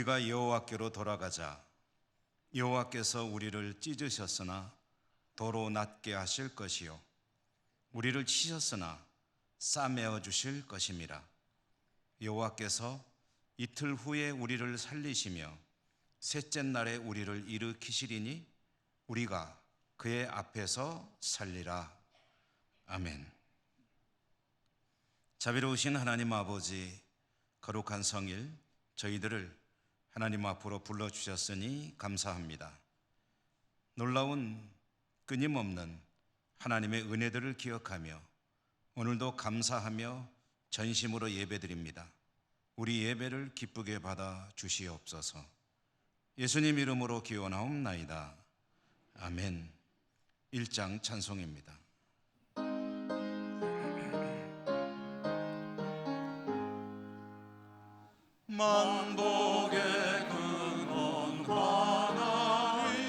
우리가 여호와께로 돌아가자. 여호와께서 우리를 찢으셨으나 도로 낫게 하실 것이요 우리를 치셨으나 싸매어 주실 것임이라. 여호와께서 이틀 후에 우리를 살리시며 셋째 날에 우리를 일으키시리니 우리가 그의 앞에서 살리라. 아멘. 자비로우신 하나님 아버지, 거룩한 성일 저희들을 하나님 앞으로 불러주셨으니 감사합니다. 놀라운 끊임없는 하나님의 은혜들을 기억하며 오늘도 감사하며 전심으로 예배드립니다. 우리 예배를 기쁘게 받아 주시옵소서. 예수님 이름으로 기원하옵나이다. 아멘. 1장 찬송입니다. 만복의 근원 하나님,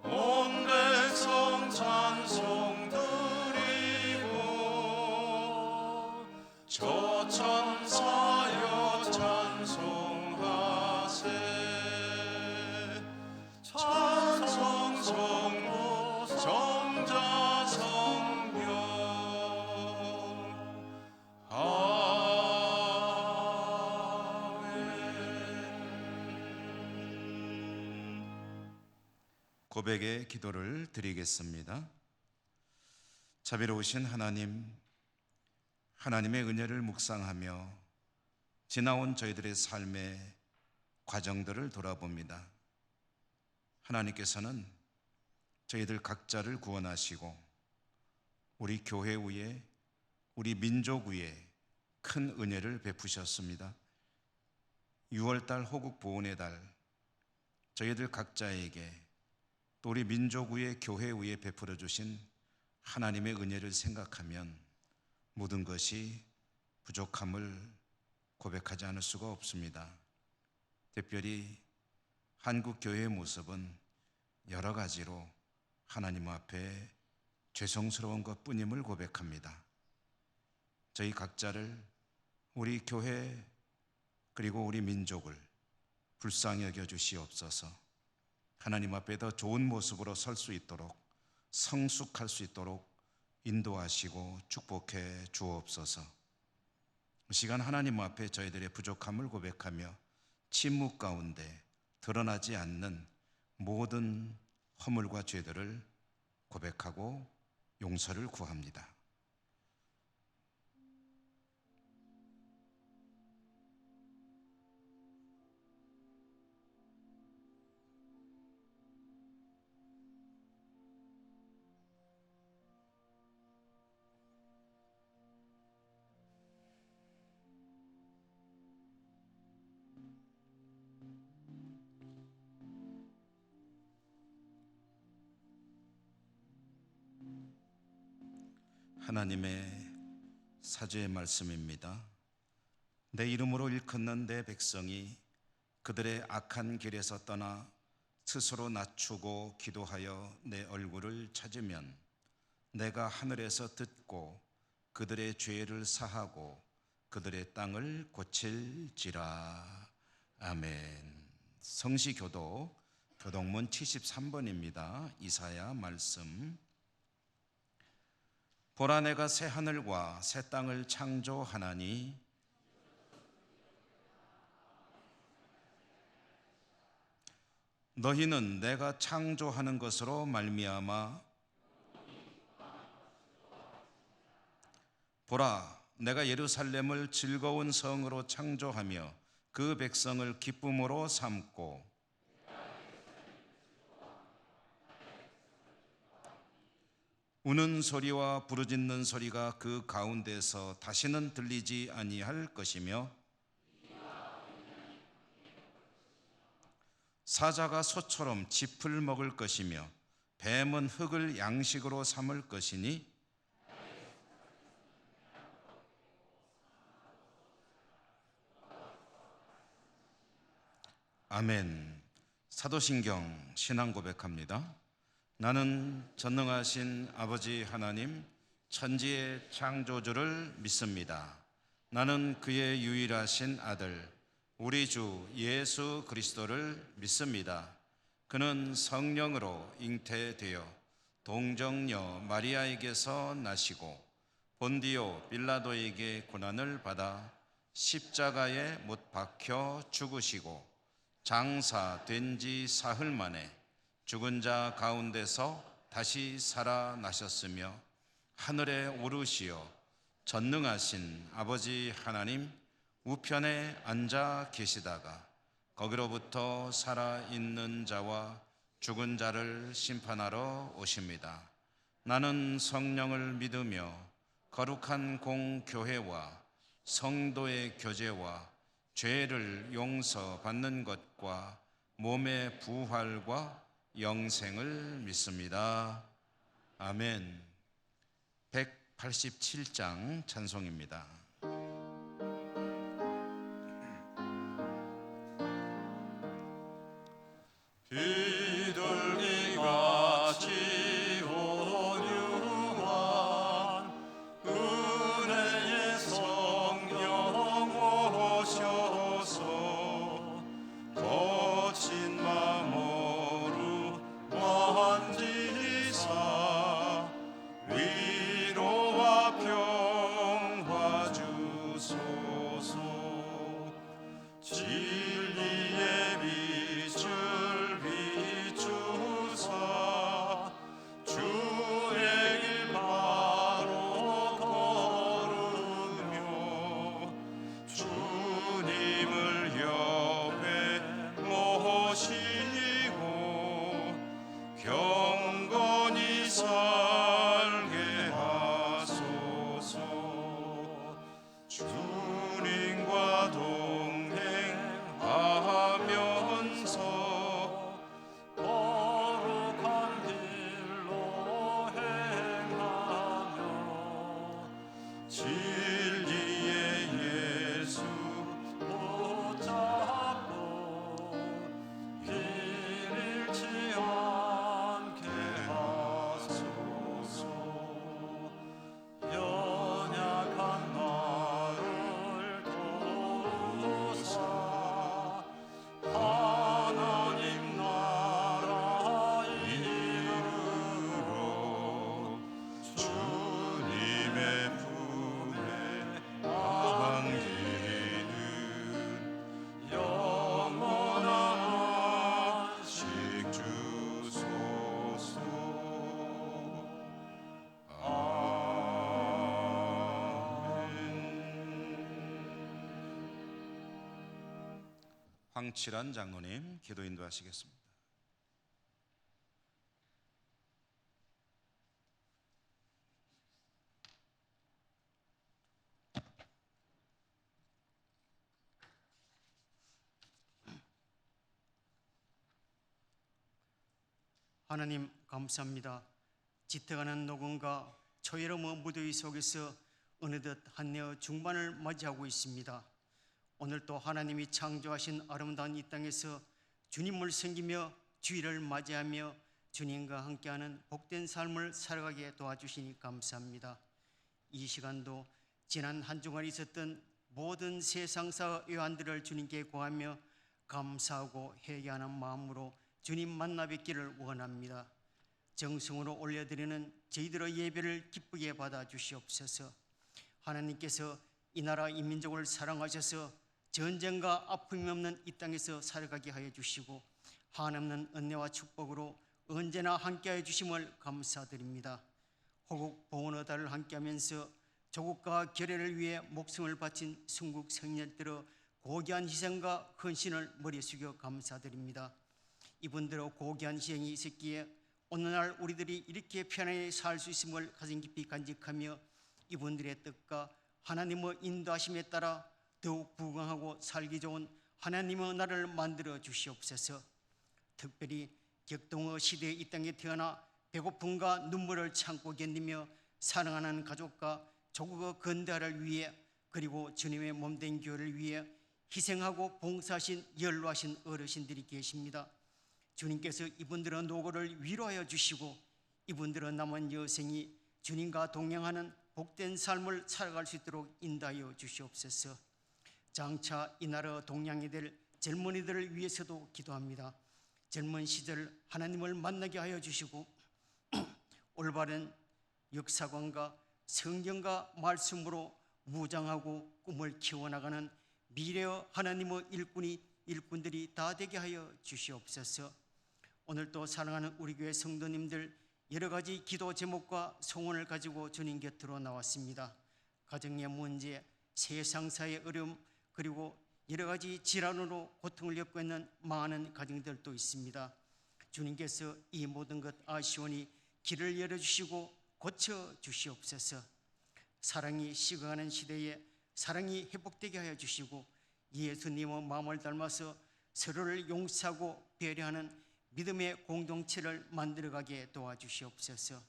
온 백성 찬송 드리고 저 천사여 찬송하세. 찬송 성모 정자 성령 고백의 기도를 드리겠습니다. 자비로우신 하나님, 하나님의 은혜를 묵상하며 지나온 저희들의 삶의 과정들을 돌아봅니다. 하나님께서는 저희들 각자를 구원하시고 우리 교회 위에, 우리 민족 위에 큰 은혜를 베푸셨습니다. 6월달 호국 보훈의 달, 저희들 각자에게 또 우리 민족 위에, 교회 위에 베풀어 주신 하나님의 은혜를 생각하면 모든 것이 부족함을 고백하지 않을 수가 없습니다. 특별히 한국 교회의 모습은 여러 가지로 하나님 앞에 죄송스러운 것뿐임을 고백합니다. 저희 각자를, 우리 교회 그리고 우리 민족을 불쌍히 여겨 주시옵소서. 하나님 앞에 더 좋은 모습으로 설 수 있도록, 성숙할 수 있도록 인도하시고 축복해 주옵소서. 이 시간 하나님 앞에 저희들의 부족함을 고백하며 침묵 가운데 드러나지 않는 모든 허물과 죄들을 고백하고 용서를 구합니다. 하나님의 사죄의 말씀입니다. 내 이름으로 일컫는 내 백성이 그들의 악한 길에서 떠나 스스로 낮추고 기도하여 내 얼굴을 찾으면 내가 하늘에서 듣고 그들의 죄를 사하고 그들의 땅을 고칠지라. 아멘. 성시교도 교동문 73번입니다. 이사야 말씀. 보라, 내가 새 하늘과 새 땅을 창조하나니 너희는 내가 창조하는 것으로 말미암아 보라, 내가 예루살렘을 즐거운 성으로 창조하며 그 백성을 기쁨으로 삼고 우는 소리와 부르짖는 소리가 그 가운데서 다시는 들리지 아니할 것이며 사자가 소처럼 짚을 먹을 것이며 뱀은 흙을 양식으로 삼을 것이니 아멘. 사도신경 신앙 고백합니다. 나는 전능하신 아버지 하나님 천지의 창조주를 믿습니다. 나는 그의 유일하신 아들 우리 주 예수 그리스도를 믿습니다. 그는 성령으로 잉태되어 동정녀 마리아에게서 나시고 본디오 빌라도에게 고난을 받아 십자가에 못 박혀 죽으시고 장사된 지 사흘 만에 죽은 자 가운데서 다시 살아나셨으며 하늘에 오르시어 전능하신 아버지 하나님 우편에 앉아 계시다가 거기로부터 살아있는 자와 죽은 자를 심판하러 오십니다. 나는 성령을 믿으며 거룩한 공교회와 성도의 교제와 죄를 용서받는 것과 몸의 부활과 영생을 믿습니다. 아멘. 187장 찬송입니다. 비둘기같이 온유한 은혜의 성령 오셔서 거친 마음으로 만지사 위로와 평화 주소서. 진리의 빛을 비추사 주의 길 바로 걸으며 주님을 옆에 모시고 경건히 살게 하소서. 주님과 동행하면서 거룩한 길로 행하며 진리의 예수 붙잡고 길 잃지 않게 하소서. 연약한 나를 도우사 하나님 나라 이루어 주님의 품에 안기는 영원한 안식 주소서. 황칠환 장로님 기도 인도하시겠습니다. 하나님 감사합니다. 짙어가는 녹음과 초여름의 무더위 속에서 어느덧 한여 중반을 맞이하고 있습니다. 오늘 또 하나님이 창조하신 아름다운 이 땅에서 주님을 섬기며 주일을 맞이하며 주님과 함께하는 복된 삶을 살아가게 도와주시니 감사합니다. 이 시간도 지난 한 주간 있었던 모든 세상사 요한들을 주님께 구하며 감사하고 회개하는 마음으로 주님 만나 뵙기를 원합니다. 정성으로 올려드리는 저희들의 예배를 기쁘게 받아 주시옵소서. 하나님께서 이 나라 이 민족을 사랑하셔서 전쟁과 아픔이 없는 이 땅에서 살아가게 하여 주시고 한없는 은혜와 축복으로 언제나 함께하여 주심을 감사드립니다. 호국 봉헌의 달을 함께하면서 조국과 결의를 위해 목숨을 바친 순국 성녀들의 고귀한 희생과 헌신을 머리 숙여 감사드립니다. 이분들의 고귀한 희생이 있었기에 오늘날 우리들이 이렇게 편안히 살 수 있음을 가슴 깊이 간직하며 이분들의 뜻과 하나님의 인도하심에 따라 더욱 부강하고 살기 좋은 하나님의 나라를 만들어 주시옵소서. 특별히 격동의 시대에 이 땅에 태어나 배고픔과 눈물을 참고 견디며 사랑하는 가족과 조국의 근대화를 위해 그리고 주님의 몸된 교회를 위해 희생하고 봉사하신 연로하신 어르신들이 계십니다. 주님께서 이분들의 노고를 위로하여 주시고 이분들의 남은 여생이 주님과 동행하는 복된 삶을 살아갈 수 있도록 인도하여 주시옵소서. 장차 이 나라 동양이 될 젊은이들을 위해서도 기도합니다. 젊은 시절 하나님을 만나게 하여 주시고 올바른 역사관과 성경과 말씀으로 무장하고 꿈을 키워나가는 미래의 하나님의 일꾼들이 다 되게 하여 주시옵소서. 오늘도 사랑하는 우리 교회 성도님들 여러 가지 기도 제목과 소원을 가지고 주님 곁으로 나왔습니다. 가정의 문제, 세상사의 어려움, 그리고 여러 가지 질환으로 고통을 겪고 있는 많은 가정들도 있습니다. 주님께서 이 모든 것 아시오니 길을 열어주시고 고쳐주시옵소서. 사랑이 식어가는 시대에 사랑이 회복되게 하여 주시고 예수님의 마음을 닮아서 서로를 용서하고 배려하는 믿음의 공동체를 만들어가게 도와주시옵소서.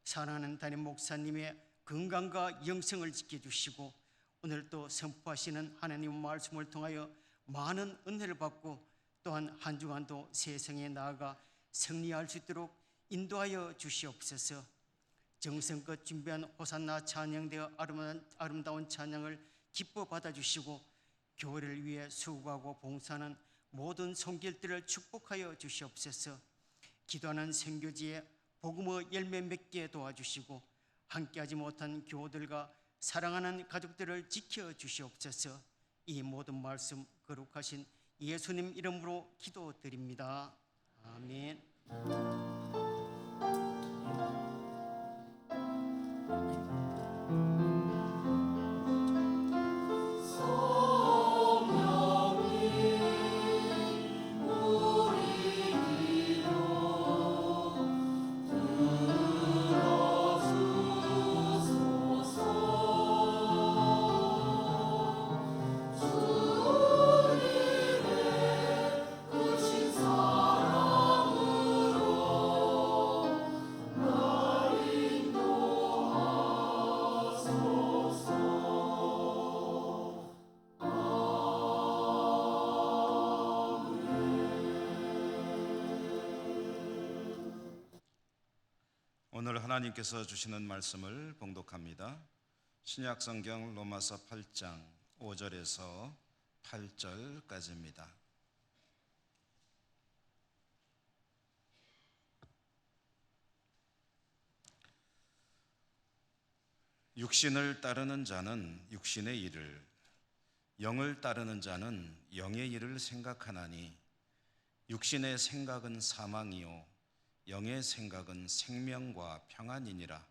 사랑하는 담임 목사님의 건강과 영성을 지켜주시고 오늘도 선포하시는 하나님의 말씀을 통하여 많은 은혜를 받고 또한 한 주간도 세상에 나아가 승리할 수 있도록 인도하여 주시옵소서. 정성껏 준비한 호산나 찬양되어 아름다운 찬양을 기뻐 받아주시고 교회를 위해 수고하고 봉사하는 모든 손길들을 축복하여 주시옵소서. 기도하는 선교지에 복음의 열매 맺게 도와주시고 함께하지 못한 교우들과 사랑하는 가족들을 지켜 주시옵소서. 이 모든 말씀 거룩하신 예수님 이름으로 기도드립니다. 아멘. 오늘 하나님께서 주시는 말씀을 봉독합니다. 신약성경 로마서 8장 5절에서 8절까지입니다. 육신을 따르는 자는 육신의 일을, 영을 따르는 자는 영의 일을 생각하나니 육신의 생각은 사망이요 영의 생각은 생명과 평안이니라.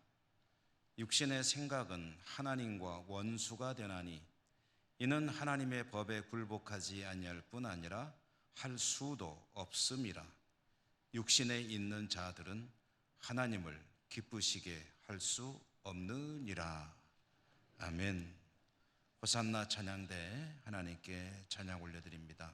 육신의 생각은 하나님과 원수가 되나니 이는 하나님의 법에 굴복하지 아니할 뿐 아니라 할 수도 없음이라. 육신에 있는 자들은 하나님을 기쁘시게 할 수 없느니라. 아멘. 호산나 찬양대 하나님께 찬양 올려드립니다.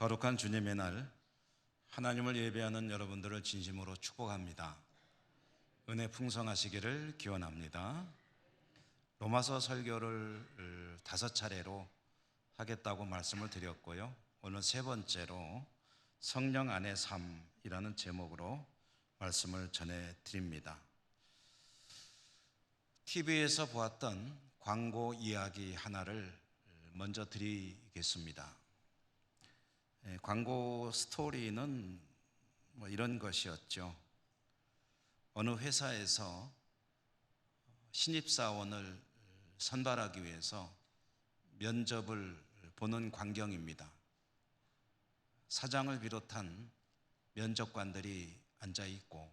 거룩한 주님의 날 하나님을 예배하는 여러분들을 진심으로 축복합니다. 은혜 풍성하시기를 기원합니다. 로마서 설교를 5차례로 하겠다고 말씀을 드렸고요. 오늘 세 번째로 성령 안의 삶이라는 제목으로 말씀을 전해드립니다. TV에서 보았던 광고 이야기 하나를 먼저 드리겠습니다. 광고 스토리는 이런 것이었죠. 어느 회사에서 신입사원을 선발하기 위해서 면접을 보는 광경입니다. 사장을 비롯한 면접관들이 앉아 있고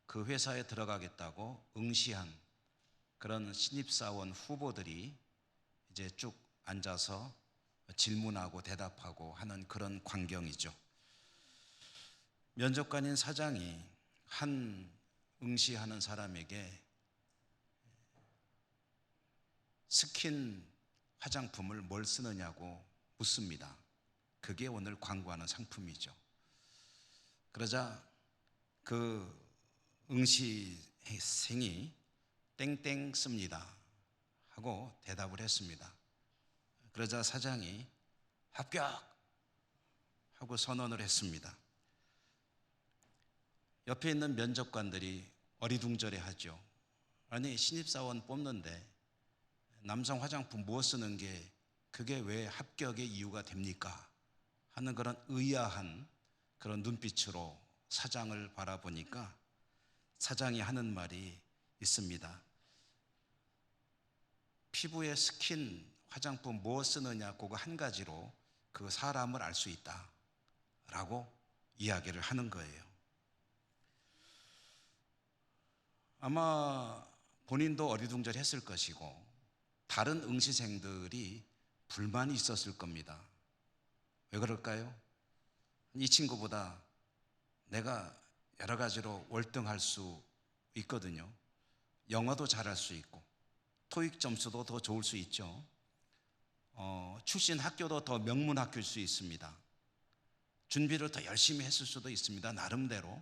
그 회사에 들어가겠다고 응시한 그런 신입사원 후보들이 이제 쭉 앉아서 질문하고 대답하고 하는 그런 광경이죠. 면접관인 사장이 한 응시하는 사람에게 스킨 화장품을 뭘 쓰느냐고 묻습니다. 그게 오늘 광고하는 상품이죠. 그러자 그 응시생이 땡땡 씁니다 하고 대답을 했습니다. 그러자 사장이 합격! 하고 선언을 했습니다. 옆에 있는 면접관들이 어리둥절해 하죠. 아니, 신입사원 뽑는데 남성 화장품 무엇 쓰는 게 그게 왜 합격의 이유가 됩니까? 하는 그런 의아한 그런 눈빛으로 사장을 바라보니까 사장이 하는 말이 있습니다. 피부에 스킨 화장품 무엇 쓰느냐 그거 한 가지로 그 사람을 알 수 있다 라고 이야기를 하는 거예요. 아마 본인도 어리둥절했을 것이고 다른 응시생들이 불만이 있었을 겁니다. 왜 그럴까요? 이 친구보다 내가 여러 가지로 월등할 수 있거든요. 영어도 잘할 수 있고 토익 점수도 더 좋을 수 있죠. 출신 학교도 더 명문 학교일 수 있습니다. 준비를 더 열심히 했을 수도 있습니다. 나름대로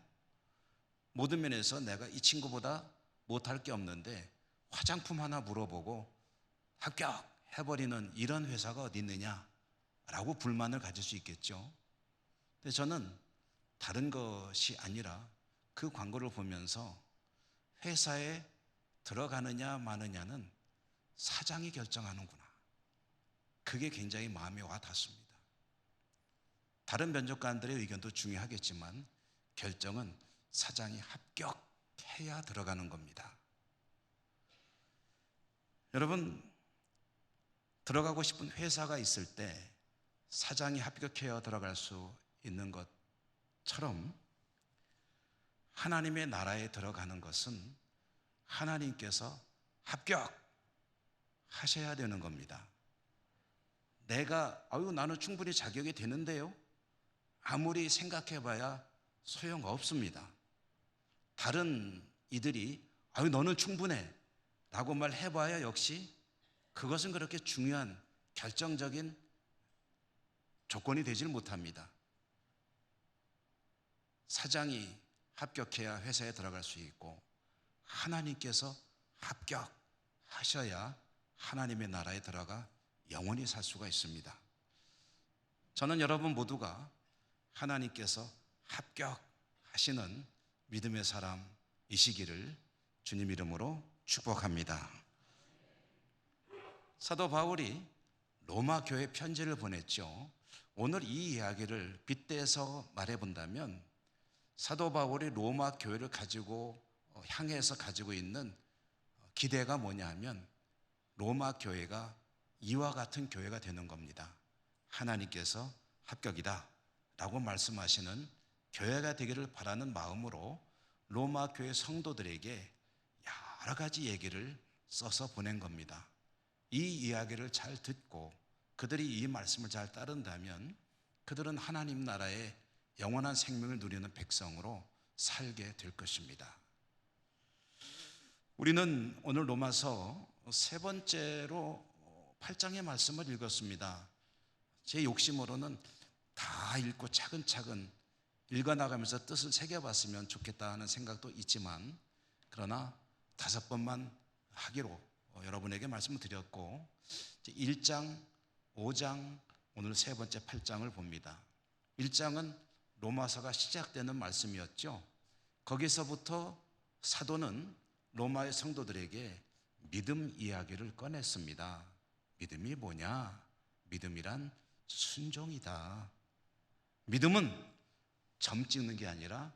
모든 면에서 내가 이 친구보다 못할 게 없는데 화장품 하나 물어보고 합격해버리는 이런 회사가 어디 있느냐라고 불만을 가질 수 있겠죠. 근데 저는 다른 것이 아니라 그 광고를 보면서 회사에 들어가느냐 마느냐는 사장이 결정하는구나. 그게 굉장히 마음에 와 닿습니다. 다른 면접관들의 의견도 중요하겠지만 결정은 사장이 합격해야 들어가는 겁니다. 여러분, 들어가고 싶은 회사가 있을 때 사장이 합격해야 들어갈 수 있는 것처럼 하나님의 나라에 들어가는 것은 하나님께서 합격하셔야 되는 겁니다. 나는 충분히 자격이 되는데요. 아무리 생각해봐야 소용없습니다. 다른 이들이 너는 충분해 라고 말해봐야 역시 그것은 그렇게 중요한 결정적인 조건이 되질 못합니다. 사장이 합격해야 회사에 들어갈 수 있고 하나님께서 합격하셔야 하나님의 나라에 들어가 영원히 살 수가 있습니다. 저는 여러분 모두가 하나님께서 합격하시는 믿음의 사람이시기를 주님 이름으로 축복합니다. 사도 바울이 로마 교회 편지를 보냈죠. 오늘 이 이야기를 빗대서 말해본다면 사도 바울이 로마 교회를 향해서 가지고 있는 기대가 뭐냐 하면 로마 교회가 이와 같은 교회가 되는 겁니다. 하나님께서 합격이다 라고 말씀하시는 교회가 되기를 바라는 마음으로 로마 교회 성도들에게 여러 가지 얘기를 써서 보낸 겁니다. 이 이야기를 잘 듣고 그들이 이 말씀을 잘 따른다면 그들은 하나님 나라의 영원한 생명을 누리는 백성으로 살게 될 것입니다. 우리는 오늘 로마서 세 번째로 8장의 말씀을 읽었습니다. 제 욕심으로는 다 읽고 차근차근 읽어나가면서 뜻을 새겨봤으면 좋겠다 하는 생각도 있지만, 그러나 5번만 하기로 여러분에게 말씀을 드렸고, 1장, 5장, 오늘 3번째 8장을 봅니다. 1장은 로마서가 시작되는 말씀이었죠. 거기서부터 사도는 로마의 성도들에게 믿음 이야기를 꺼냈습니다. 믿음이 뭐냐? 믿음이란 순종이다. 믿음은 점 찍는 게 아니라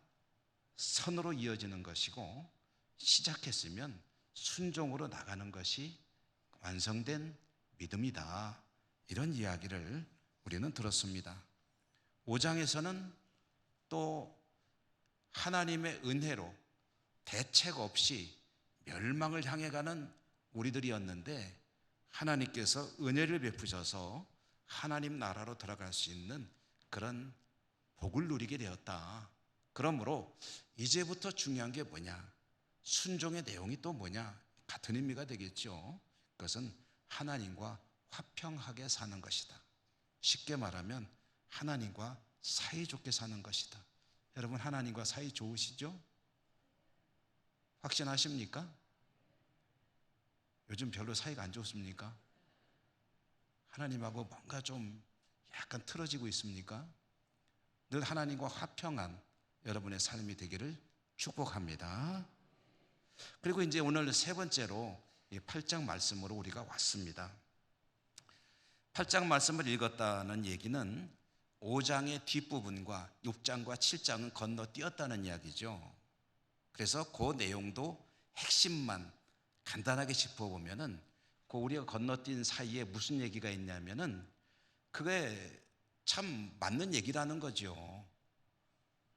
선으로 이어지는 것이고, 시작했으면 순종으로 나가는 것이 완성된 믿음이다. 이런 이야기를 우리는 들었습니다. 5장에서는 또 하나님의 은혜로 대책 없이 멸망을 향해 가는 우리들이었는데, 하나님께서 은혜를 베푸셔서 하나님 나라로 들어갈 수 있는 그런 복을 누리게 되었다. 그러므로 이제부터 중요한 게 뭐냐? 순종의 내용이 또 뭐냐? 같은 의미가 되겠죠. 그것은 하나님과 화평하게 사는 것이다. 쉽게 말하면 하나님과 사이좋게 사는 것이다. 여러분, 하나님과 사이 좋으시죠? 확신하십니까? 요즘 별로 사이가 안 좋습니까? 하나님하고 뭔가 좀 약간 틀어지고 있습니까? 늘 하나님과 화평한 여러분의 삶이 되기를 축복합니다. 그리고 이제 오늘 3번째로 8장 말씀으로 우리가 왔습니다. 8장 말씀을 읽었다는 얘기는 5장의 뒷부분과 6장과 7장은 건너뛰었다는 이야기죠. 그래서 그 내용도 핵심만 간단하게 짚어보면은, 그 우리가 건너뛴 사이에 무슨 얘기가 있냐면은 그게 참 맞는 얘기라는 거죠.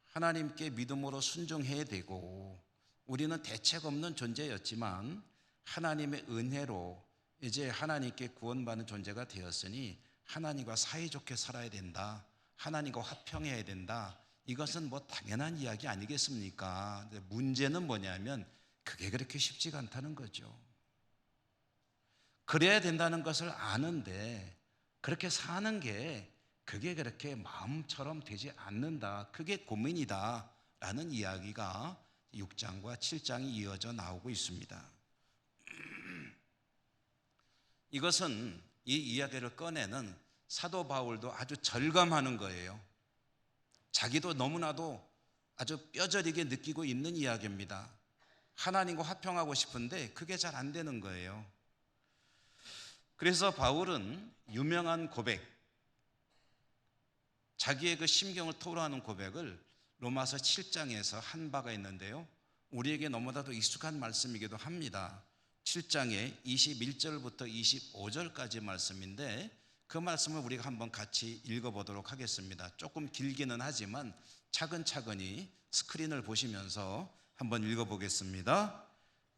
하나님께 믿음으로 순종해야 되고, 우리는 대책 없는 존재였지만 하나님의 은혜로 이제 하나님께 구원받는 존재가 되었으니 하나님과 사이좋게 살아야 된다. 하나님과 화평해야 된다. 이것은 뭐 당연한 이야기 아니겠습니까? 문제는 뭐냐면 그게 그렇게 쉽지가 않다는 거죠. 그래야 된다는 것을 아는데 그렇게 사는 게 그게 그렇게 마음처럼 되지 않는다. 그게 고민이다 라는 이야기가 6장과 7장이 이어져 나오고 있습니다. 이것은 이 이야기를 꺼내는 사도 바울도 아주 절감하는 거예요. 자기도 너무나도 아주 뼈저리게 느끼고 있는 이야기입니다. 하나님과 화평하고 싶은데 그게 잘 안 되는 거예요. 그래서 바울은 유명한 고백, 자기의 그 심경을 토로하는 고백을 로마서 7장에서 한 바가 있는데요, 우리에게 너무나도 익숙한 말씀이기도 합니다. 7장의 21절부터 25절까지 말씀인데, 그 말씀을 우리가 한번 같이 읽어보도록 하겠습니다. 조금 길기는 하지만 차근차근히 스크린을 보시면서 한번 읽어보겠습니다.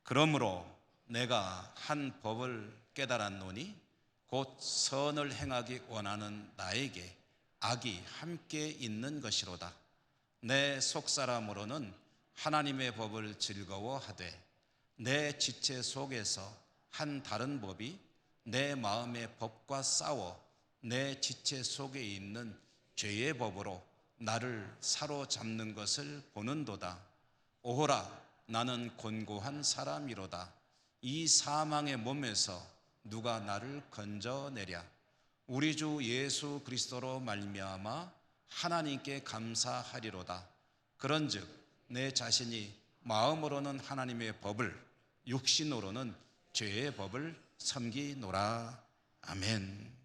그러므로 내가 한 법을 깨달았노니 곧 선을 행하기 원하는 나에게 악이 함께 있는 것이로다. 내 속사람으로는 하나님의 법을 즐거워하되 내 지체 속에서 한 다른 법이 내 마음의 법과 싸워 내 지체 속에 있는 죄의 법으로 나를 사로잡는 것을 보는도다. 오호라, 나는 곤고한 사람이로다. 이 사망의 몸에서 누가 나를 건져내랴. 우리 주 예수 그리스도로 말미암아 하나님께 감사하리로다. 그런즉 내 자신이 마음으로는 하나님의 법을, 육신으로는 죄의 법을 섬기노라. 아멘.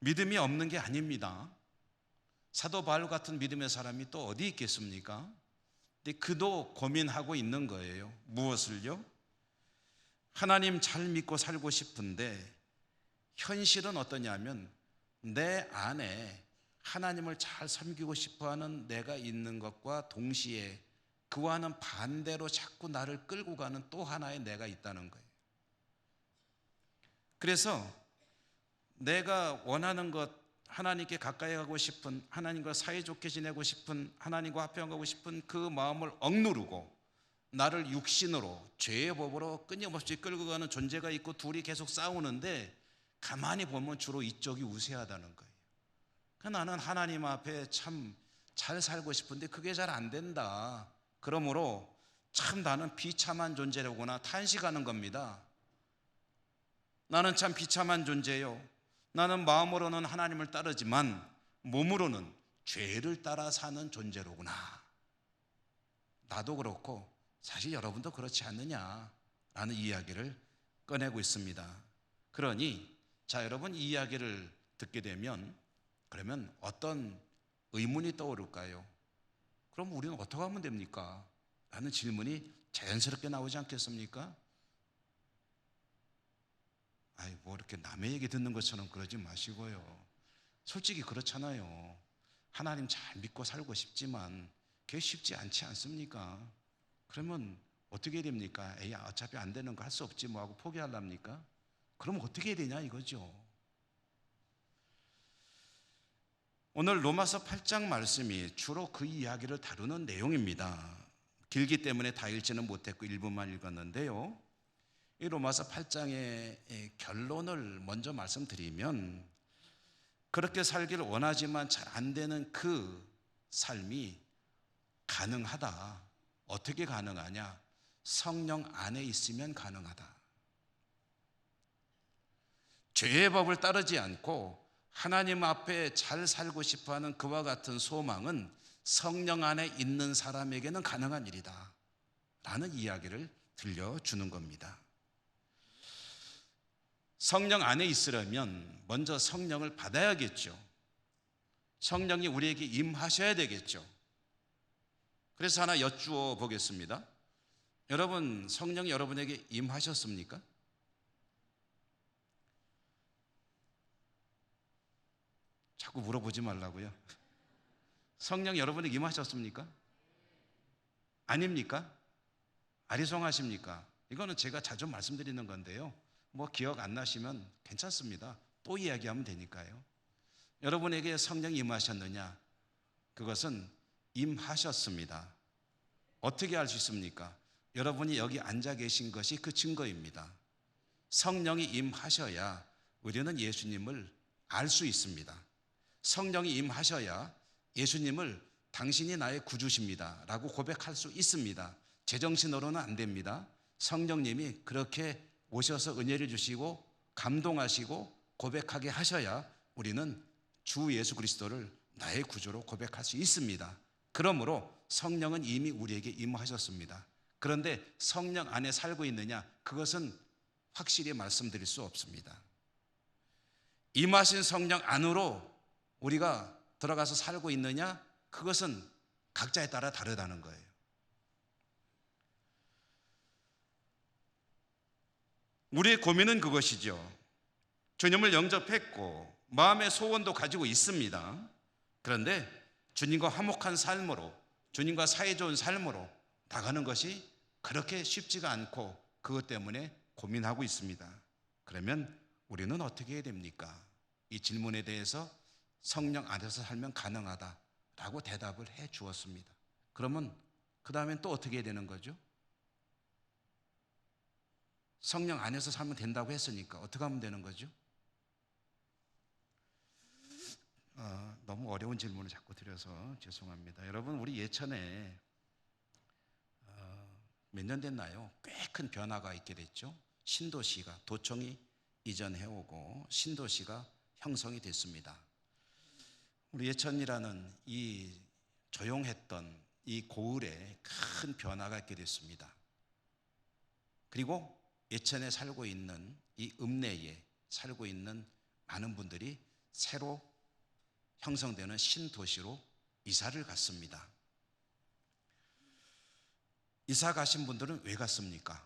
믿음이 없는 게 아닙니다. 사도 바울 같은 믿음의 사람이 또 어디 있겠습니까? 근데 그도 고민하고 있는 거예요. 무엇을요? 하나님 잘 믿고 살고 싶은데 현실은 어떠냐면 내 안에 하나님을 잘 섬기고 싶어하는 내가 있는 것과 동시에 그와는 반대로 자꾸 나를 끌고 가는 또 하나의 내가 있다는 거예요. 그래서 내가 원하는 것, 하나님께 가까이 가고 싶은, 하나님과 사이좋게 지내고 싶은, 하나님과 화평하고 싶은 그 마음을 억누르고 나를 육신으로 죄의 법으로 끊임없이 끌고 가는 존재가 있고 둘이 계속 싸우는데 가만히 보면 주로 이쪽이 우세하다는 거예요. 나는 하나님 앞에 참 잘 살고 싶은데 그게 잘 안 된다. 그러므로 참 나는 비참한 존재라거나 탄식하는 겁니다. 나는 참 비참한 존재요. 나는 마음으로는 하나님을 따르지만 몸으로는 죄를 따라 사는 존재로구나. 나도 그렇고 사실 여러분도 그렇지 않느냐라는 이야기를 꺼내고 있습니다. 그러니 자, 여러분, 이 이야기를 듣게 되면 그러면 어떤 의문이 떠오를까요? 그럼 우리는 어떻게 하면 됩니까? 라는 질문이 자연스럽게 나오지 않겠습니까? 아이, 뭐 이렇게 남의 얘기 듣는 것처럼 그러지 마시고요. 솔직히 그렇잖아요. 하나님 잘 믿고 살고 싶지만 그게 쉽지 않지 않습니까? 그러면 어떻게 됩니까? 에이, 어차피 안 되는 거 할 수 없지 뭐 하고 포기하랍니까? 그럼 어떻게 해야 되냐 이거죠. 오늘 로마서 8장 말씀이 주로 그 이야기를 다루는 내용입니다. 길기 때문에 다 읽지는 못했고 일부만 읽었는데요. 이 로마서 8장의 결론을 먼저 말씀드리면, 그렇게 살기를 원하지만 잘 안 되는 그 삶이 가능하다. 어떻게 가능하냐? 성령 안에 있으면 가능하다. 죄의 법을 따르지 않고 하나님 앞에 잘 살고 싶어하는 그와 같은 소망은 성령 안에 있는 사람에게는 가능한 일이다 라는 이야기를 들려주는 겁니다. 성령 안에 있으려면 먼저 성령을 받아야겠죠. 성령이 우리에게 임하셔야 되겠죠. 그래서 하나 여쭈어 보겠습니다. 여러분, 성령이 여러분에게 임하셨습니까? 자꾸 물어보지 말라고요. 성령 여러분에게 임하셨습니까? 아닙니까? 아리송하십니까? 이거는 제가 자주 말씀드리는 건데요. 뭐 기억 안 나시면 괜찮습니다. 또 이야기하면 되니까요. 여러분에게 성령이 임하셨느냐? 그것은 임하셨습니다. 어떻게 알 수 있습니까? 여러분이 여기 앉아 계신 것이 그 증거입니다. 성령이 임하셔야 우리는 예수님을 알 수 있습니다. 성령이 임하셔야 예수님을 당신이 나의 구주십니다 라고 고백할 수 있습니다. 제정신으로는 안 됩니다. 성령님이 그렇게 오셔서 은혜를 주시고 감동하시고 고백하게 하셔야 우리는 주 예수 그리스도를 나의 구주로 고백할 수 있습니다. 그러므로 성령은 이미 우리에게 임하셨습니다. 그런데 성령 안에 살고 있느냐? 그것은 확실히 말씀드릴 수 없습니다. 임하신 성령 안으로 우리가 들어가서 살고 있느냐? 그것은 각자에 따라 다르다는 거예요. 우리의 고민은 그것이죠. 주님을 영접했고 마음의 소원도 가지고 있습니다. 그런데 주님과 화목한 삶으로, 주님과 사이좋은 삶으로 나가는 것이 그렇게 쉽지가 않고 그것 때문에 고민하고 있습니다. 그러면 우리는 어떻게 해야 됩니까? 이 질문에 대해서 성령 안에서 살면 가능하다라고 대답을 해 주었습니다. 그러면 그 다음엔 또 어떻게 해야 되는 거죠? 성령 안에서 살면 된다고 했으니까 어떻게 하면 되는 거죠? 너무 어려운 질문을 자꾸 드려서 죄송합니다. 여러분, 우리 예천에 몇 년 됐나요? 꽤 큰 변화가 있게 됐죠. 신도시가, 도청이 이전해오고 신도시가 형성이 됐습니다. 우리 예천이라는 이 조용했던 이 고을에 큰 변화가 있게 됐습니다. 그리고 예천에 살고 있는 이 읍내에 살고 있는 많은 분들이 새로 형성되는 신도시로 이사를 갔습니다. 이사 가신 분들은 왜 갔습니까?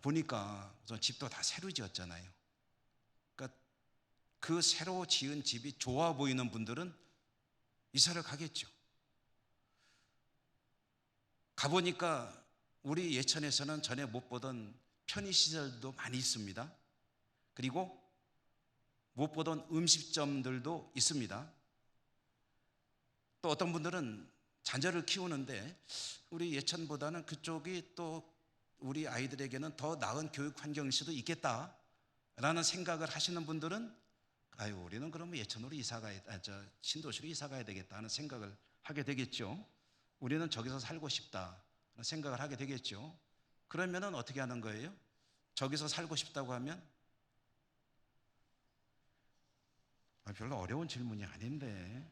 보니까 우선 집도 다 새로 지었잖아요. 그러니까 그 새로 지은 집이 좋아 보이는 분들은 이사를 가겠죠. 가보니까 우리 예천에서는 전에 못 보던 편의시설도 많이 있습니다. 그리고 못 보던 음식점들도 있습니다. 또 어떤 분들은 자녀를 키우는데 우리 예천보다는 그쪽이 또 우리 아이들에게는 더 나은 교육 환경일 수도 있겠다라는 생각을 하시는 분들은 아유, 우리는 그러면 예천으로 신도시로 이사 가야 되겠다 하는 생각을 하게 되겠죠. 우리는 저기서 살고 싶다 하는 생각을 하게 되겠죠. 그러면은 어떻게 하는 거예요? 저기서 살고 싶다고 하면 별로 어려운 질문이 아닌데,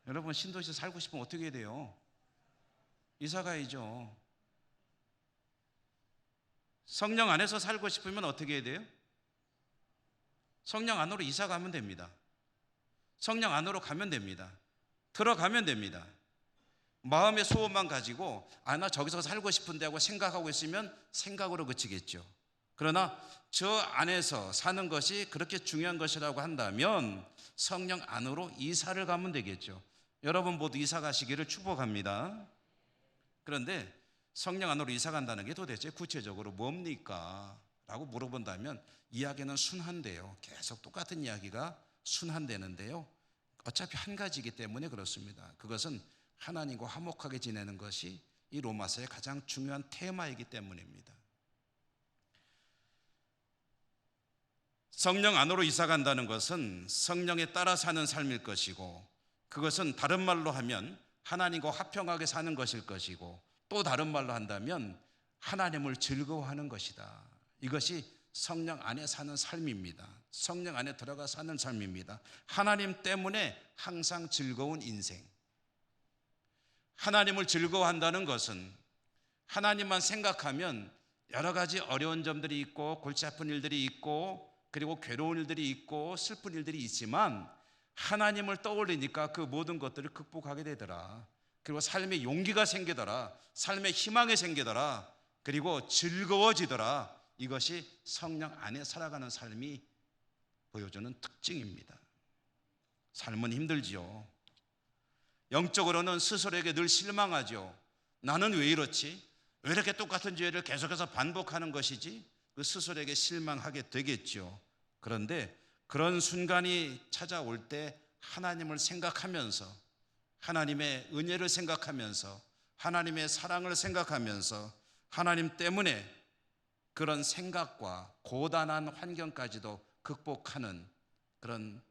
여러분 신도시에 살고 싶으면 어떻게 해야 돼요? 이사 가야죠. 성령 안에서 살고 싶으면 어떻게 해야 돼요? 성령 안으로 이사 가면 됩니다. 성령 안으로 가면 됩니다. 들어가면 됩니다. 마음의 소원만 가지고 나 저기서 살고 싶은데 하고 생각하고 있으면 생각으로 그치겠죠. 그러나 저 안에서 사는 것이 그렇게 중요한 것이라고 한다면 성령 안으로 이사를 가면 되겠죠. 여러분 모두 이사 가시기를 축복합니다. 그런데 성령 안으로 이사 간다는 게 도대체 구체적으로 뭡니까? 라고 물어본다면 이야기는 순한데요. 계속 똑같은 이야기가 순한되는데요. 어차피 한 가지이기 때문에 그렇습니다. 그것은 하나님과 화목하게 지내는 것이 이 로마서의 가장 중요한 테마이기 때문입니다. 성령 안으로 이사 간다는 것은 성령에 따라 사는 삶일 것이고, 그것은 다른 말로 하면 하나님과 화평하게 사는 것일 것이고, 또 다른 말로 한다면 하나님을 즐거워하는 것이다. 이것이 성령 안에 사는 삶입니다. 성령 안에 들어가 사는 삶입니다. 하나님 때문에 항상 즐거운 인생. 하나님을 즐거워한다는 것은 하나님만 생각하면 여러 가지 어려운 점들이 있고 골치 아픈 일들이 있고 그리고 괴로운 일들이 있고 슬픈 일들이 있지만 하나님을 떠올리니까 그 모든 것들을 극복하게 되더라. 그리고 삶에 용기가 생기더라. 삶에 희망이 생기더라. 그리고 즐거워지더라. 이것이 성령 안에 살아가는 삶이 보여주는 특징입니다. 삶은 힘들지요. 영적으로는 스스로에게 늘 실망하죠. 나는 왜 이렇지? 왜 이렇게 똑같은 죄를 계속해서 반복하는 것이지? 그 스스로에게 실망하게 되겠죠. 그런데 그런 순간이 찾아올 때 하나님을 생각하면서, 하나님의 은혜를 생각하면서, 하나님의 사랑을 생각하면서, 하나님 때문에 그런 생각과 고단한 환경까지도 극복하는 그런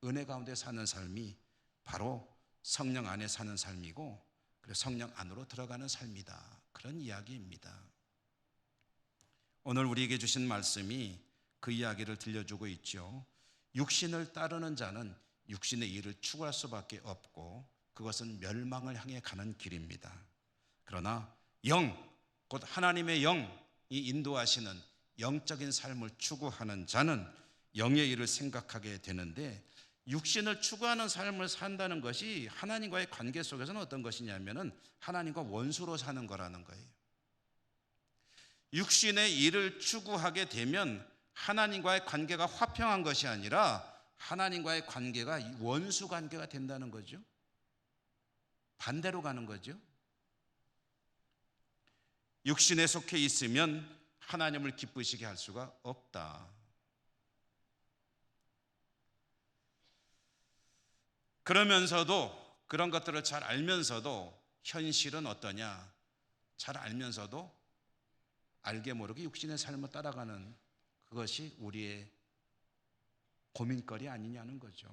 은혜 가운데 사는 삶이 바로 성령 안에 사는 삶이고, 그리고 성령 안으로 들어가는 삶이다. 그런 이야기입니다. 오늘 우리에게 주신 말씀이 그 이야기를 들려주고 있죠. 육신을 따르는 자는 육신의 일을 추구할 수밖에 없고 그것은 멸망을 향해 가는 길입니다. 그러나 영, 곧 하나님의 영이 인도하시는 영적인 삶을 추구하는 자는 영의 일을 생각하게 되는데, 육신을 추구하는 삶을 산다는 것이 하나님과의 관계 속에서는 어떤 것이냐면은 하나님과 원수로 사는 거라는 거예요. 육신의 일을 추구하게 되면 하나님과의 관계가 화평한 것이 아니라 하나님과의 관계가 원수 관계가 된다는 거죠. 반대로 가는 거죠. 육신에 속해 있으면 하나님을 기쁘시게 할 수가 없다. 그러면서도, 그런 것들을 잘 알면서도 현실은 어떠냐? 잘 알면서도 알게 모르게 육신의 삶을 따라가는 그것이 우리의 고민거리 아니냐는 거죠.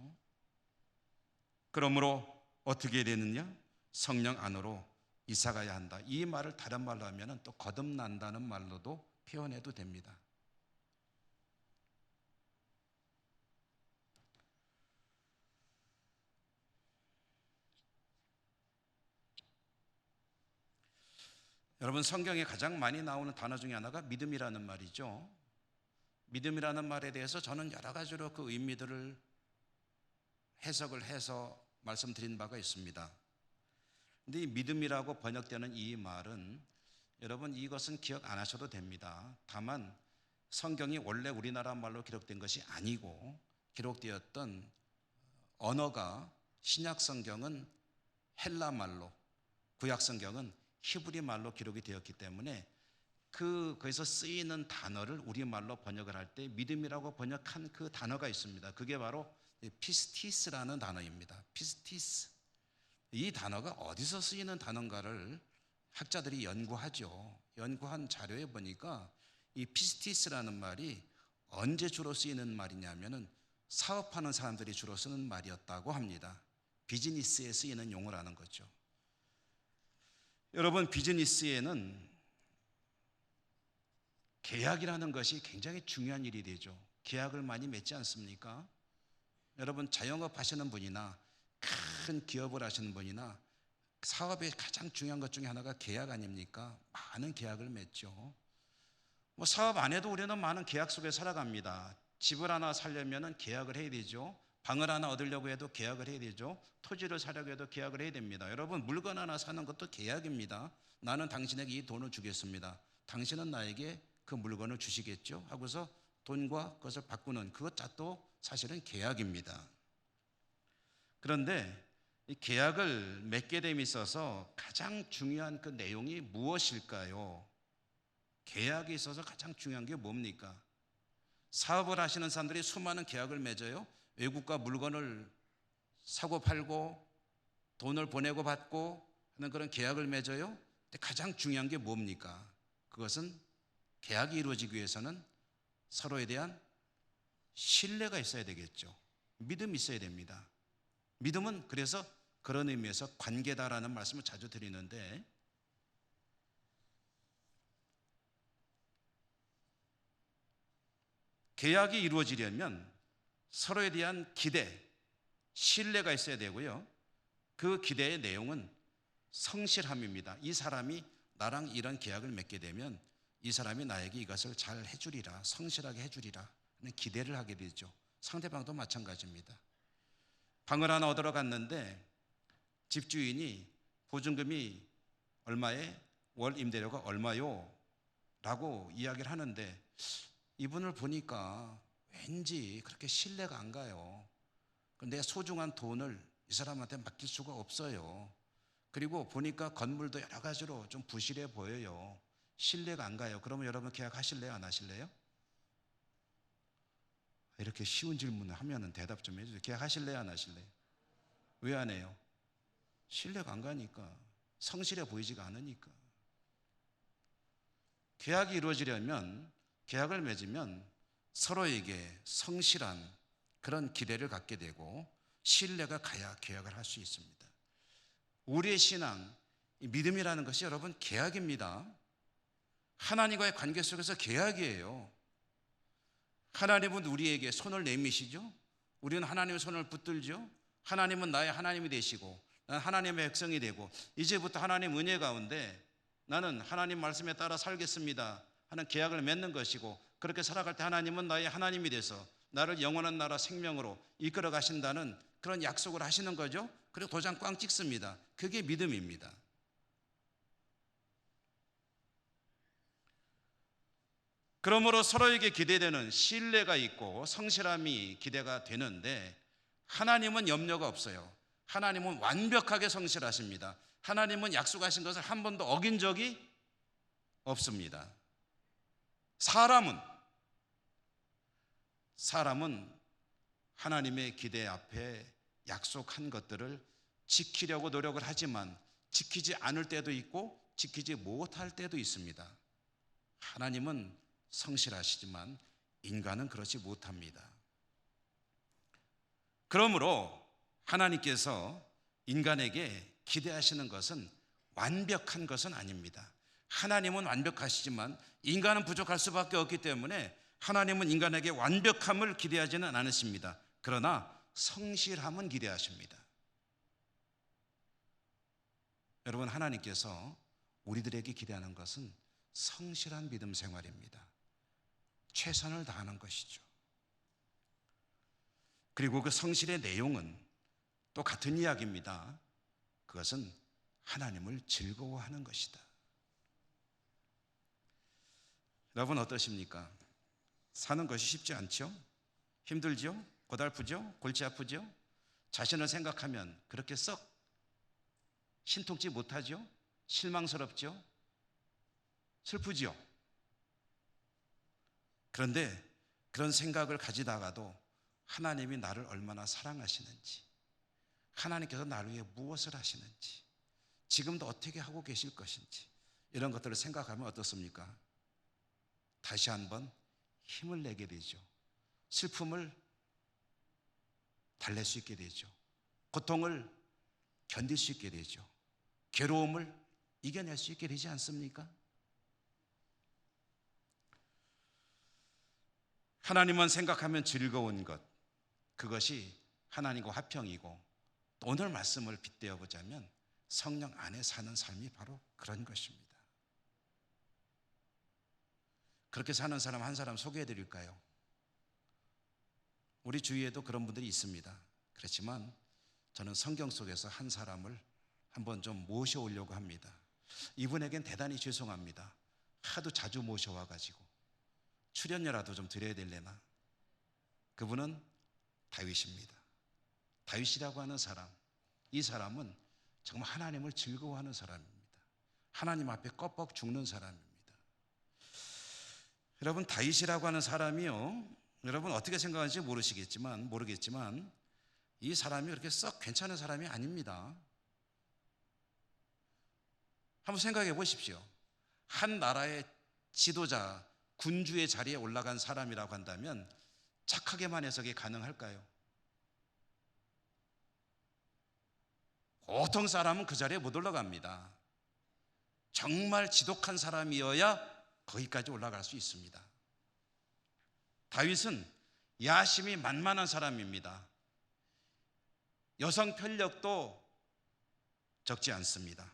그러므로 어떻게 되느냐? 성령 안으로 이사가야 한다. 이 말을 다른 말로 하면 또 거듭난다는 말로도 표현해도 됩니다. 여러분, 성경에 가장 많이 나오는 단어 중에 하나가 믿음이라는 말이죠. 믿음이라는 말에 대해서 저는 여러 가지로 그 의미들을 해석을 해서 말씀드린 바가 있습니다. 근데 이 믿음이라고 번역되는 이 말은 여러분 이것은 기억 안 하셔도 됩니다. 다만 성경이 원래 우리나라 말로 기록된 것이 아니고 기록되었던 언어가 신약 성경은 헬라 말로, 구약 성경은 히브리 말로 기록이 되었기 때문에 거기서 쓰이는 단어를 우리말로 번역을 할 때 믿음이라고 번역한 그 단어가 있습니다. 그게 바로 피스티스라는 단어입니다. 피스티스. 이 단어가 어디서 쓰이는 단어인가를 학자들이 연구하죠. 연구한 자료에 보니까 이 피스티스라는 말이 언제 주로 쓰이는 말이냐면은 사업하는 사람들이 주로 쓰는 말이었다고 합니다. 비즈니스에 쓰이는 용어라는 거죠. 여러분, 비즈니스에는 계약이라는 것이 굉장히 중요한 일이 되죠. 계약을 많이 맺지 않습니까? 여러분, 자영업 하시는 분이나 큰 기업을 하시는 분이나 사업의 가장 중요한 것 중에 하나가 계약 아닙니까? 많은 계약을 맺죠. 뭐 사업 안 해도 우리는 많은 계약 속에 살아갑니다. 집을 하나 사려면 계약을 해야 되죠. 방을 하나 얻으려고 해도 계약을 해야 되죠. 토지를 사려고 해도 계약을 해야 됩니다. 여러분, 물건 하나 사는 것도 계약입니다. 나는 당신에게 이 돈을 주겠습니다. 당신은 나에게 그 물건을 주시겠죠? 하고서 돈과 그것을 바꾸는 그것도 사실은 계약입니다. 그런데 이 계약을 맺게 됨에 있어서 가장 중요한 그 내용이 무엇일까요? 계약에 있어서 가장 중요한 게 뭡니까? 사업을 하시는 사람들이 수많은 계약을 맺어요. 외국과 물건을 사고 팔고 돈을 보내고 받고 하는 그런 계약을 맺어요. 근데 가장 중요한 게 뭡니까? 그것은 계약이 이루어지기 위해서는 서로에 대한 신뢰가 있어야 되겠죠. 믿음이 있어야 됩니다. 믿음은 그래서 그런 의미에서 관계다라는 말씀을 자주 드리는데, 계약이 이루어지려면 서로에 대한 기대, 신뢰가 있어야 되고요. 그 기대의 내용은 성실함입니다. 이 사람이 나랑 이런 계약을 맺게 되면 이 사람이 나에게 이것을 잘 해주리라, 성실하게 해주리라 하는 기대를 하게 되죠. 상대방도 마찬가지입니다. 방을 하나 얻으러 갔는데 집주인이 보증금이 얼마에 월 임대료가 얼마요? 라고 이야기를 하는데 이분을 보니까 왠지 그렇게 신뢰가 안 가요. 내 소중한 돈을 이 사람한테 맡길 수가 없어요. 그리고 보니까 건물도 여러 가지로 좀 부실해 보여요. 신뢰가 안 가요. 그러면 여러분 계약하실래요? 안 하실래요? 이렇게 쉬운 질문을 하면 대답 좀 해주세요. 계약하실래요? 안 하실래요? 왜 안 해요? 신뢰가 안 가니까. 성실해 보이지가 않으니까. 계약이 이루어지려면, 계약을 맺으면 서로에게 성실한 그런 기대를 갖게 되고 신뢰가 가야 계약을 할 수 있습니다. 우리의 신앙, 믿음이라는 것이 여러분 계약입니다. 하나님과의 관계 속에서 계약이에요. 하나님은 우리에게 손을 내미시죠. 우리는 하나님의 손을 붙들죠. 하나님은 나의 하나님이 되시고 나는 하나님의 백성이 되고 이제부터 하나님 은혜 가운데 나는 하나님 말씀에 따라 살겠습니다 하는 계약을 맺는 것이고, 그렇게 살아갈 때 하나님은 나의 하나님이 돼서 나를 영원한 나라 생명으로 이끌어 가신다는 그런 약속을 하시는 거죠. 그리고 도장 꽝 찍습니다. 그게 믿음입니다. 그러므로 서로에게 기대되는 신뢰가 있고 성실함이 기대가 되는데, 하나님은 염려가 없어요. 하나님은 완벽하게 성실하십니다. 하나님은 약속하신 것을 한 번도 어긴 적이 없습니다. 사람은 하나님의 기대 앞에 약속한 것들을 지키려고 노력을 하지만 지키지 않을 때도 있고 지키지 못할 때도 있습니다. 하나님은 성실하시지만 인간은 그렇지 못합니다. 그러므로 하나님께서 인간에게 기대하시는 것은 완벽한 것은 아닙니다. 하나님은 완벽하시지만 인간은 부족할 수밖에 없기 때문에 하나님은 인간에게 완벽함을 기대하지는 않으십니다. 그러나 성실함은 기대하십니다. 여러분, 하나님께서 우리들에게 기대하는 것은 성실한 믿음 생활입니다. 최선을 다하는 것이죠. 그리고 그 성실의 내용은 또 같은 이야기입니다. 그것은 하나님을 즐거워하는 것이다. 여러분 어떠십니까? 사는 것이 쉽지 않죠? 힘들죠? 고달프죠? 골치 아프죠? 자신을 생각하면 그렇게 썩 신통치 못하죠? 실망스럽죠? 슬프죠? 그런데 그런 생각을 가지다가도 하나님이 나를 얼마나 사랑하시는지, 하나님께서 나를 위해 무엇을 하시는지, 지금도 어떻게 하고 계실 것인지 이런 것들을 생각하면 어떻습니까? 다시 한번 힘을 내게 되죠. 슬픔을 달랠 수 있게 되죠. 고통을 견딜 수 있게 되죠. 괴로움을 이겨낼 수 있게 되지 않습니까? 하나님만 생각하면 즐거운 것, 그것이 하나님과 화평이고, 오늘 말씀을 빗대어 보자면 성령 안에 사는 삶이 바로 그런 것입니다. 그렇게 사는 사람 한 사람 소개해 드릴까요? 우리 주위에도 그런 분들이 있습니다. 그렇지만 저는 성경 속에서 한 사람을 한번 좀 모셔오려고 합니다. 이분에겐 대단히 죄송합니다. 하도 자주 모셔와가지고 출연료라도 좀 드려야 될래나. 그분은 다윗입니다. 다윗이라고 하는 사람, 이 사람은 정말 하나님을 즐거워하는 사람입니다. 하나님 앞에 껍벅 죽는 사람입니다. 여러분, 다윗이라고 하는 사람이요, 여러분 어떻게 생각하는지 모르겠지만 이 사람이 그렇게 썩 괜찮은 사람이 아닙니다. 한번 생각해 보십시오. 한 나라의 지도자, 군주의 자리에 올라간 사람이라고 한다면 착하게만 해석이 가능할까요? 보통 사람은 그 자리에 못 올라갑니다. 정말 지독한 사람이어야 거기까지 올라갈 수 있습니다. 다윗은 야심이 만만한 사람입니다. 여성 편력도 적지 않습니다.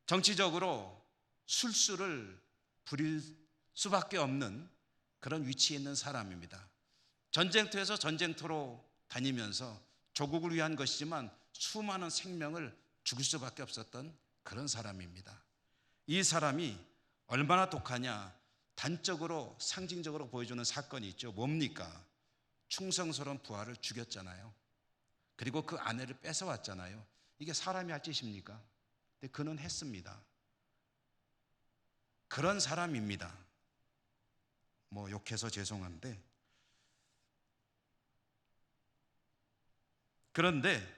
정치적으로 술수를 부릴 수밖에 없는 그런 위치에 있는 사람입니다. 전쟁터에서 전쟁터로 다니면서 조국을 위한 것이지만 수많은 생명을 죽일 수밖에 없었던 그런 사람입니다. 이 사람이 얼마나 독하냐, 단적으로 상징적으로 보여주는 사건이 있죠. 뭡니까? 충성스러운 부하를 죽였잖아요. 그리고 그 아내를 뺏어왔잖아요. 이게 사람이 할 짓입니까? 근데 그는 했습니다. 그런 사람입니다. 뭐 욕해서 죄송한데, 그런데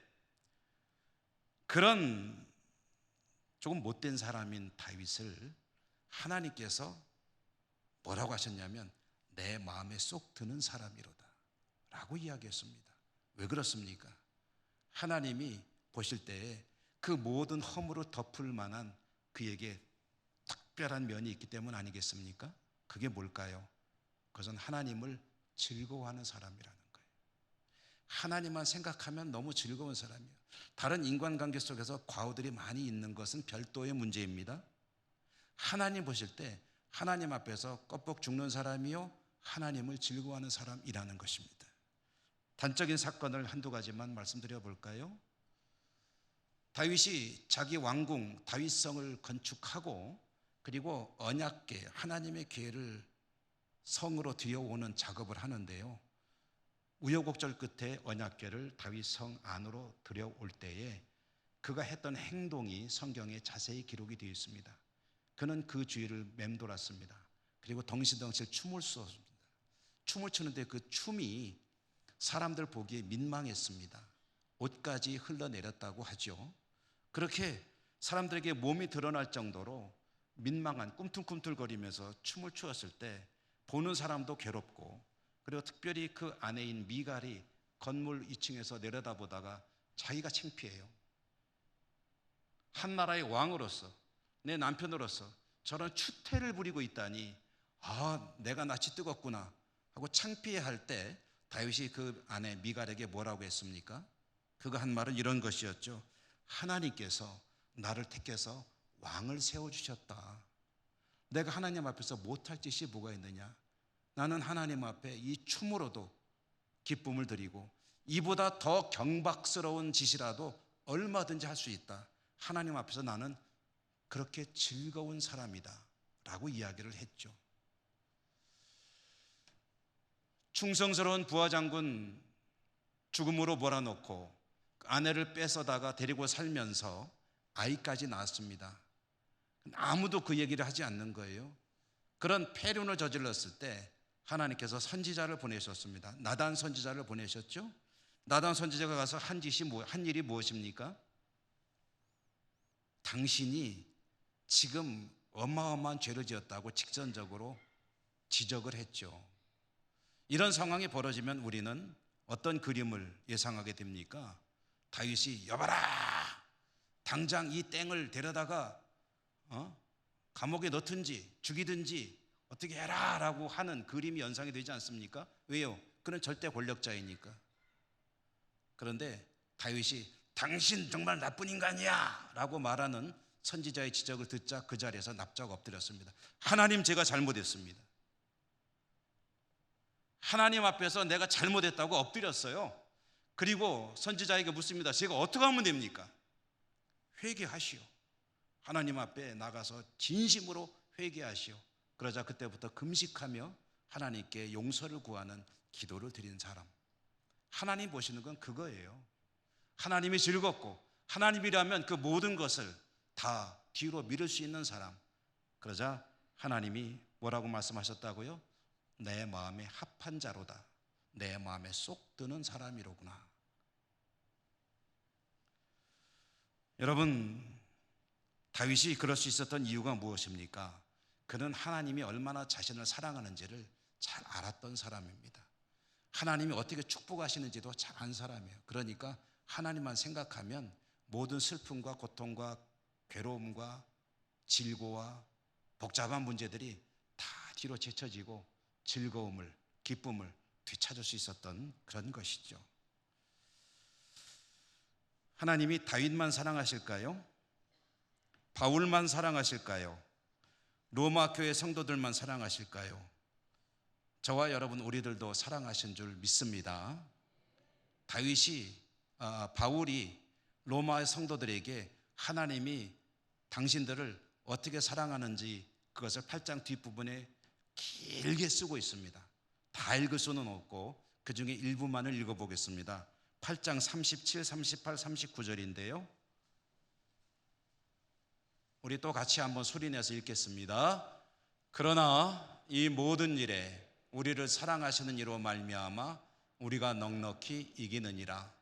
그런 조금 못된 사람인 다윗을 하나님께서 뭐라고 하셨냐면 내 마음에 쏙 드는 사람이로다 라고 이야기했습니다. 왜 그렇습니까? 하나님이 보실 때에 그 모든 허물을 덮을 만한 그에게 특별한 면이 있기 때문 아니겠습니까? 그게 뭘까요? 그것은 하나님을 즐거워하는 사람이라는 거예요. 하나님만 생각하면 너무 즐거운 사람이에요. 다른 인간관계 속에서 과오들이 많이 있는 것은 별도의 문제입니다. 하나님 보실 때 하나님 앞에서 껍벅 죽는 사람이요, 하나님을 즐거워하는 사람이라는 것입니다. 단적인 사건을 한두 가지만 말씀드려 볼까요? 다윗이 자기 왕궁 다윗성을 건축하고 그리고 언약궤, 하나님의 궤를 성으로 들여오는 작업을 하는데요, 우여곡절 끝에 언약궤를 다윗성 안으로 들여올 때에 그가 했던 행동이 성경에 자세히 기록이 되어 있습니다. 그는 그 주위를 맴돌았습니다. 그리고 덩실덩실 춤을 추었습니다. 춤을 추는데 그 춤이 사람들 보기에 민망했습니다. 옷까지 흘러내렸다고 하죠. 그렇게 사람들에게 몸이 드러날 정도로 민망한 꿈틀꿈틀거리면서 춤을 추었을 때 보는 사람도 괴롭고, 그리고 특별히 그 아내인 미갈이 건물 2층에서 내려다보다가 자기가 창피해요. 한 나라의 왕으로서, 내 남편으로서 저런 추태를 부리고 있다니, 내가 낯이 뜨겁구나 하고 창피해할 때 다윗이 그 아내 미갈에게 뭐라고 했습니까? 그가 한 말은 이런 것이었죠. 하나님께서 나를 택해서 왕을 세워주셨다. 내가 하나님 앞에서 못할 짓이 뭐가 있느냐? 나는 하나님 앞에 이 춤으로도 기쁨을 드리고 이보다 더 경박스러운 짓이라도 얼마든지 할 수 있다. 하나님 앞에서 나는 그렇게 즐거운 사람이다 라고 이야기를 했죠. 충성스러운 부하장군 죽음으로 몰아넣고 아내를 뺏어다가 데리고 살면서 아이까지 낳았습니다. 아무도 그 얘기를 하지 않는 거예요. 그런 폐륜을 저질렀을 때 하나님께서 선지자를 보내셨습니다. 나단 선지자를 보내셨죠. 나단 선지자가 가서 한 일이 무엇입니까? 당신이 지금 어마어마한 죄를 지었다고 직선적으로 지적을 했죠. 이런 상황이 벌어지면 우리는 어떤 그림을 예상하게 됩니까? 다윗이 여봐라, 당장 이 땡을 데려다가 감옥에 넣든지 죽이든지 어떻게 해라 라고 하는 그림이 연상이 되지 않습니까? 왜요? 그는 절대 권력자이니까. 그런데 다윗이 당신 정말 나쁜 인간이야 라고 말하는 선지자의 지적을 듣자 그 자리에서 납작 엎드렸습니다. 하나님, 제가 잘못했습니다. 하나님 앞에서 내가 잘못했다고 엎드렸어요. 그리고 선지자에게 묻습니다. 제가 어떻게 하면 됩니까? 회개하시오. 하나님 앞에 나가서 진심으로 회개하시오. 그러자 그때부터 금식하며 하나님께 용서를 구하는 기도를 드린 사람. 하나님 보시는 건 그거예요. 하나님이 즐겁고 하나님이라면 그 모든 것을 다 뒤로 미룰 수 있는 사람. 그러자 하나님이 뭐라고 말씀하셨다고요? 내 마음에 합한 자로다. 내 마음에 쏙 드는 사람이로구나. 여러분, 다윗이 그럴 수 있었던 이유가 무엇입니까? 그는 하나님이 얼마나 자신을 사랑하는지를 잘 알았던 사람입니다. 하나님이 어떻게 축복하시는지도 잘 아는 사람이에요. 그러니까 하나님만 생각하면 모든 슬픔과 고통과 괴로움과 질고와 복잡한 문제들이 다 뒤로 제쳐지고 즐거움을, 기쁨을 되찾을 수 있었던 그런 것이죠. 하나님이 다윗만 사랑하실까요? 바울만 사랑하실까요? 로마 교회 성도들만 사랑하실까요? 저와 여러분 우리들도 사랑하신 줄 믿습니다. 바울이 로마 성도들에게 하나님이 당신들을 어떻게 사랑하는지 그것을 8장 뒷부분에 길게 쓰고 있습니다. 다 읽을 수는 없고 그 중에 일부만을 읽어보겠습니다. 8장 37, 38, 39절인데요. 우리 또 같이 한번 소리내서 읽겠습니다. 그러나 이 모든 일에 우리를 사랑하시는 이로 말미암아 우리가 넉넉히 이기느니라.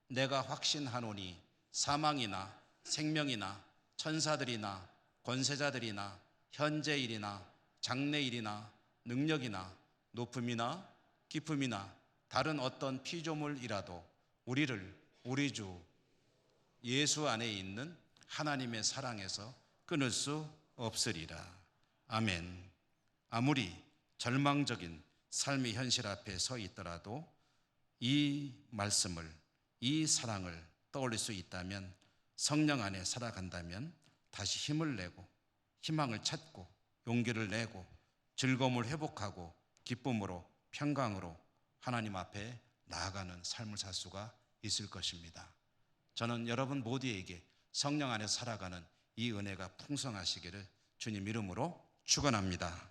내가 확신하노니 사망이나 생명이나 천사들이나 권세자들이나 현재일이나 장래일이나 능력이나 높음이나 깊음이나 다른 어떤 피조물이라도 우리를 우리 주 예수 안에 있는 하나님의 사랑에서 끊을 수 없으리라. 아멘. 아무리 절망적인 삶의 현실 앞에 서 있더라도 이 말씀을, 이 사랑을 떠올릴 수 있다면, 성령 안에 살아간다면 다시 힘을 내고 희망을 찾고 용기를 내고 즐거움을 회복하고 기쁨으로 평강으로 하나님 앞에 나아가는 삶을 살 수가 있을 것입니다. 저는 여러분 모두에게 성령 안에 살아가는 이 은혜가 풍성하시기를 주님 이름으로 축원합니다.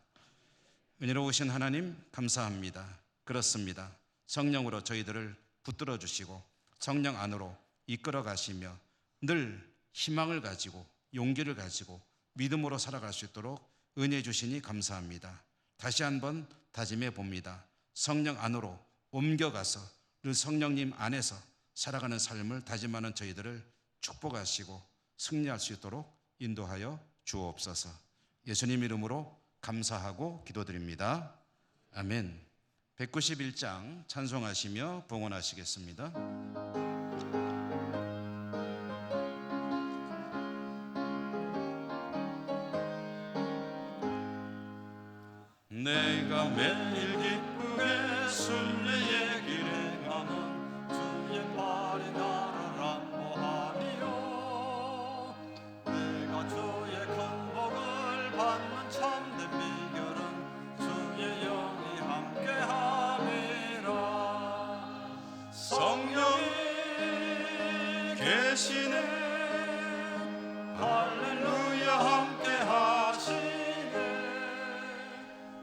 은혜로우신 하나님 감사합니다. 그렇습니다. 성령으로 저희들을 붙들어 주시고 성령 안으로 이끌어 가시며 늘 희망을 가지고 용기를 가지고 믿음으로 살아갈 수 있도록 은혜 주시니 감사합니다. 다시 한번 다짐해 봅니다. 성령 안으로 옮겨가서 늘 성령님 안에서 살아가는 삶을 다짐하는 저희들을 축복하시고 승리할 수 있도록 인도하여 주옵소서. 예수님 이름으로 감사하고 기도드립니다. 아멘. 191장 찬송하시며 봉헌하시겠습니다. 내가 매일 기쁘게 순례의 길에 가는 주의 발이 나를 안보하리요. 내가 주의 큰 복을 받는 참된 비결은 주의 영이 함께함이라. 성령이 계시네. 할렐루야 함께하시네.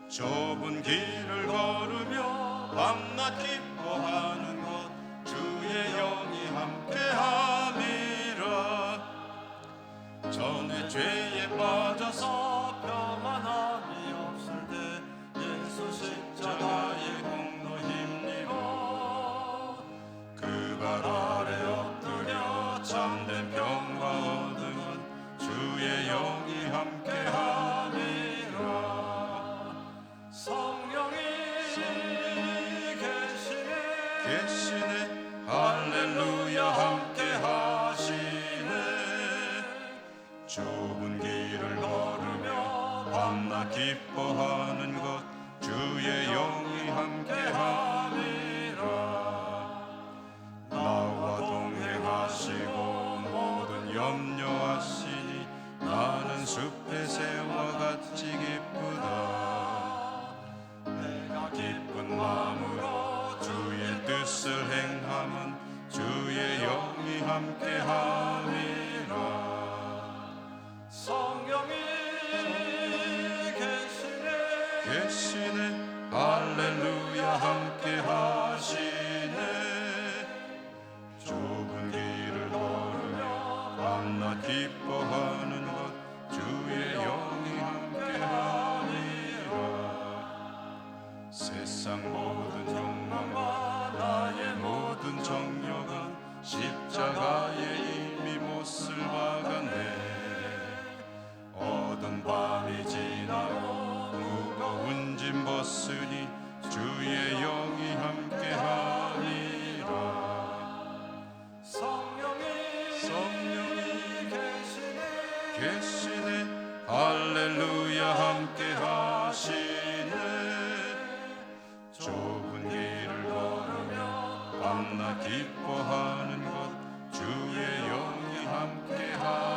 좁은 길을 걸으며 밤낮 기뻐하는 것 주의 영이 함께함이라. 전에 죄에 빠져서 평안함이 없을 때 예수 십자가의 공로 힘입어 그 발 아래 엎드려 참된 평화 얻음은 주 영이 함께함이라. 성령이 계시네 할렐루야 함께하시네. 좁은 길을 걸으며 밤낮 기뻐하는 것 주의 영이 함께함이라. 나와 동행하시고 모든 염려하시니 나는 숲의 새와 같이 기쁘다. 내가 기쁜 마음으로 주의 뜻을 행함은 주의 영이 함께함이라. 성령이 계시네 할렐루야 함께하시네. 좁은 길을 걸으며 밤낮 기뻐하는 것 주의 영이 함께하니라. 세상 모든 욕망과 나의 모든 정욕은 십자가에 이미 못을 박았네. 어두운 밤이 지나고 무거운 짐 벗으니 주의 영이 함께하니라. 성령이 계시네 할렐루야 함께하시네. 좁은 길을 걸으며 밤낮 기뻐하는 것 주의 영이 함께함이라.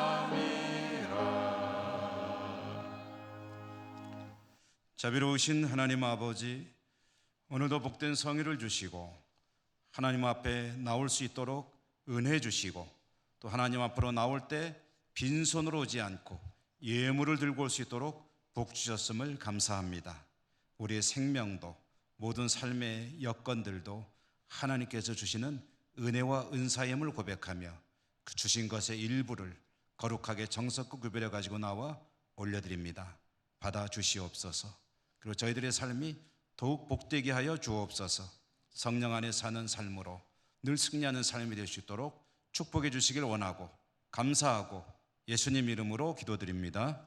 자비로우신 하나님 아버지, 오늘도 복된 성의를 주시고 하나님 앞에 나올 수 있도록 은혜 주시고 또 하나님 앞으로 나올 때 빈손으로 오지 않고 예물을 들고 올 수 있도록 복 주셨음을 감사합니다. 우리의 생명도 모든 삶의 여건들도 하나님께서 주시는 은혜와 은사임을 고백하며 그 주신 것의 일부를 거룩하게 정성껏 구별해 가지고 나와 올려드립니다. 받아 주시옵소서. 그리고 저희들의 삶이 더욱 복되게 하여 주옵소서. 성령 안에 사는 삶으로 늘 승리하는 삶이 될 수 있도록 축복해 주시길 원하고 감사하고 예수님 이름으로 기도드립니다.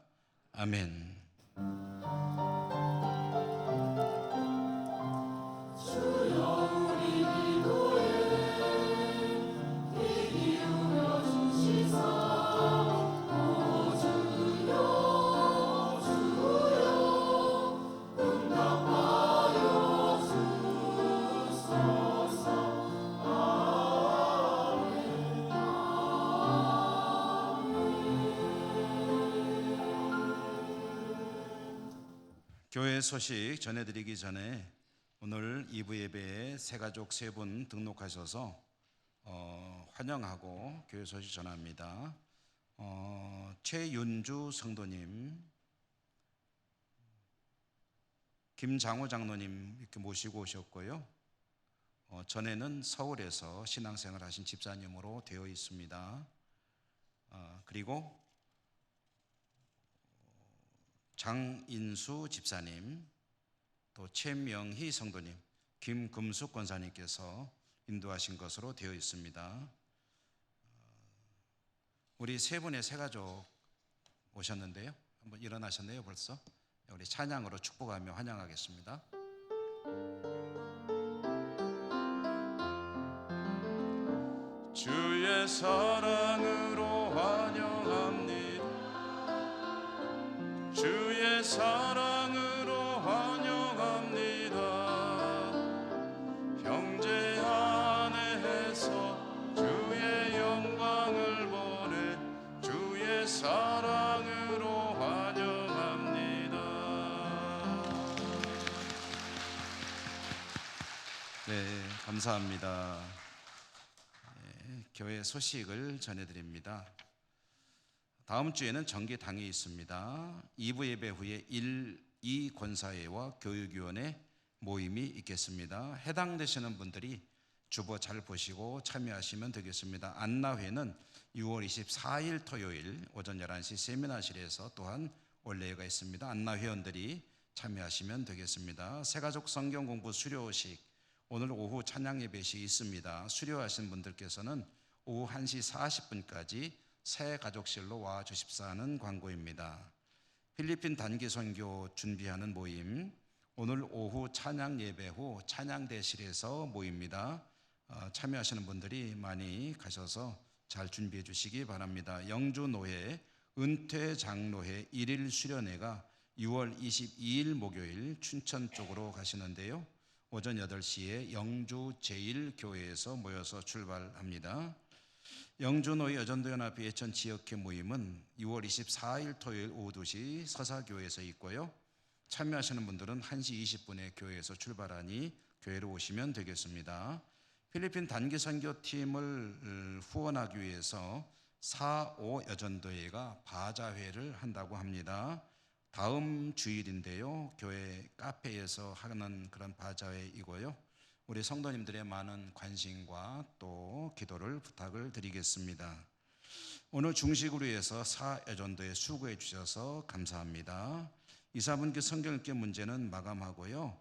아멘. 교회 소식 전해드리기 전에 오늘 2부 예배에 새가족 3분 등록하셔서 환영하고 교회 소식 전합니다. 최윤주 성도님, 김장호 장로님 이렇게 모시고 오셨고요. 전에는 서울에서 신앙생활 하신 집사님으로 되어 있습니다. 그리고 장인수 집사님, 또 최명희 성도님, 김금숙 권사님께서 인도하신 것으로 되어 있습니다. 우리 3분의 새가족 오셨는데요. 한번 일어나셨네요 벌써. 우리 찬양으로 축복하며 환영하겠습니다. 주의 사랑으로 환영합니다. 주의 사랑으로 환영합니다. 형제 안에서 주의 영광을 보내 주의 사랑으로 환영합니다. 네, 감사합니다. 교회 소식을 전해드립니다. 다음 주에는 정기당이 있습니다. 2부 예배 후에 1.2 권사회와 교육위원회 모임이 있겠습니다. 해당되시는 분들이 주보 잘 보시고 참여하시면 되겠습니다. 안나회는 6월 24일 토요일 오전 11시 세미나실에서 또한 원래가 있습니다. 안나회원들이 참여하시면 되겠습니다. 새가족 성경 공부 수료식, 오늘 오후 찬양 예배식이 있습니다. 수료하신 분들께서는 오후 1시 40분까지 새 가족실로 와 주십사 하는 광고입니다. 필리핀 단기 선교 준비하는 모임, 오늘 오후 찬양 예배 후 찬양대실에서 모입니다. 참여하시는 분들이 많이 가셔서 잘 준비해 주시기 바랍니다. 영주노회 은퇴 장로회 1일 수련회가 6월 22일 목요일 춘천 쪽으로 가시는데요. 오전 8시에 영주 제1교회에서 모여서 출발합니다. 영주노회 여전도연합회 예천 지역회 모임은 6월 24일 토요일 오후 2시 서사교회에서 있고요. 참여하시는 분들은 1시 20분에 교회에서 출발하니 교회로 오시면 되겠습니다. 필리핀 단기 선교팀을 후원하기 위해서 4.5 여전도회가 바자회를 한다고 합니다. 다음 주일인데요. 교회 카페에서 하는 그런 바자회이고요. 우리 성도님들의 많은 관심과 또 기도를 부탁을 드리겠습니다. 오늘 중식으로 해서 4여전도에 수고해 주셔서 감사합니다. 이사분기 성경 읽기 문제는 마감하고요.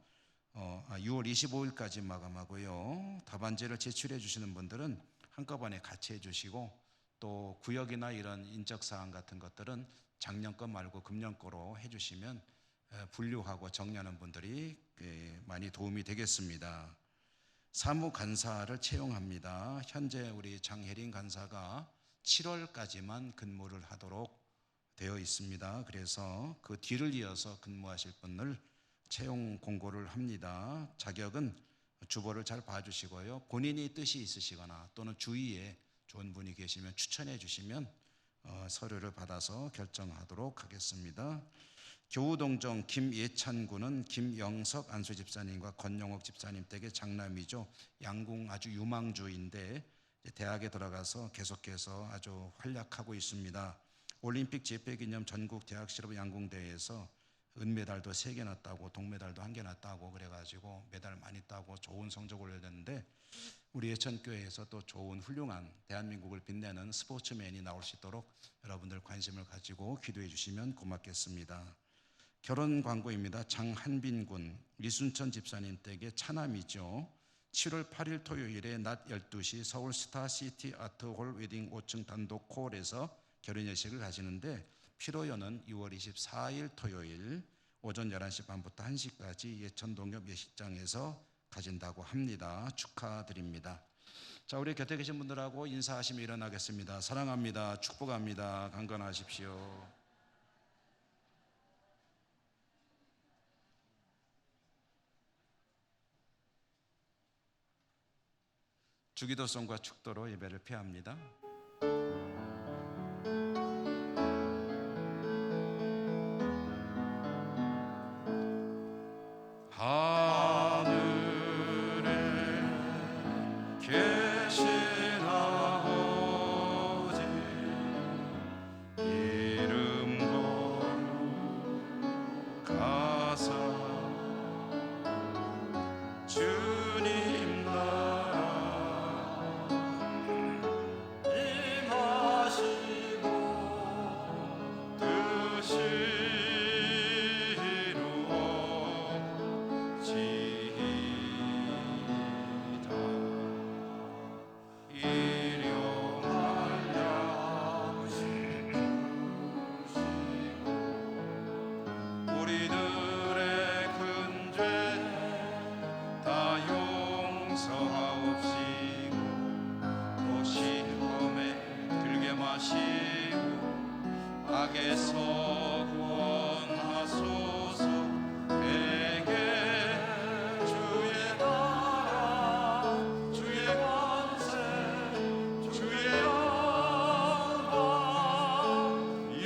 6월 25일까지 마감하고요. 답안지를 제출해 주시는 분들은 한꺼번에 같이 해주시고 또 구역이나 이런 인적사항 같은 것들은 작년 거 말고 금년 거로 해주시면 분류하고 정리하는 분들이 많이 도움이 되겠습니다. 사무 간사를 채용합니다. 현재 우리 장혜린 간사가 7월까지만 근무를 하도록 되어 있습니다. 그래서 그 뒤를 이어서 근무하실 분을 채용 공고를 합니다. 자격은 주보를 잘 봐주시고요. 본인이 뜻이 있으시거나 또는 주위에 좋은 분이 계시면 추천해 주시면 서류를 받아서 결정하도록 하겠습니다. 교우동정 김예찬 군은 김영석 안수 집사님과 권영옥 집사님 댁의 장남이죠. 양궁 아주 유망주인데 대학에 들어가서 계속해서 아주 활약하고 있습니다. 올림픽 재패기념 전국 대학 실업 양궁대회에서 은메달도 3개나 따고 동메달도 1개나 따고 그래가지고 메달 많이 따고 좋은 성적 올렸는데 우리 예천교회에서 또 좋은 훌륭한 대한민국을 빛내는 스포츠맨이 나올 수 있도록 여러분들 관심을 가지고 기도해 주시면 고맙겠습니다. 결혼 광고입니다. 장한빈 군 이순천 집사님 댁의 차남이죠. 7월 8일 토요일에 낮 12시 서울 스타시티 아트홀 웨딩 5층 단독 홀에서 결혼예식을 가지는데 피로연은 6월 24일 토요일 오전 11시 반부터 1시까지 예천동엽 예식장에서 가진다고 합니다. 축하드립니다. 자, 우리 곁에 계신 분들하고 인사하시며 일어나겠습니다. 사랑합니다. 축복합니다. 강건하십시오. 주기도성과 축도로 예배를 폐합니다. 하늘에 계신 아버지 이름 거룩하사 주님 나라 임하시고 뜻이 악에서 구원하소서. 내게 주의 나라 주의 권세 주의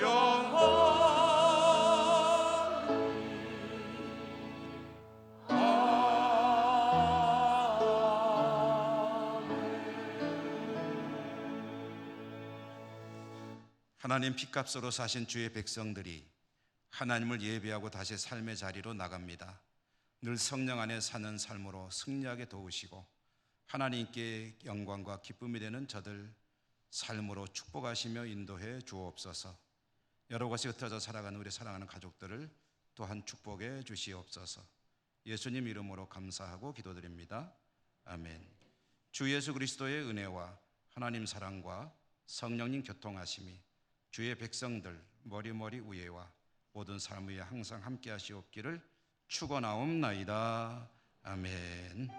영광 하나님 핏값으로 사신 주의 백성들이 하나님을 예배하고 다시 삶의 자리로 나갑니다. 늘 성령 안에 사는 삶으로 승리하게 도우시고 하나님께 영광과 기쁨이 되는 저들 삶으로 축복하시며 인도해 주옵소서. 여러 곳에 흩어져 살아가는 우리 사랑하는 가족들을 또한 축복해 주시옵소서. 예수님 이름으로 감사하고 기도드립니다. 아멘. 주 예수 그리스도의 은혜와 하나님 사랑과 성령님 교통하심이 주의 백성들 머리머리 위에와 모든 삶 위에 항상 함께 하시옵기를 축원하옵나이다. 아멘.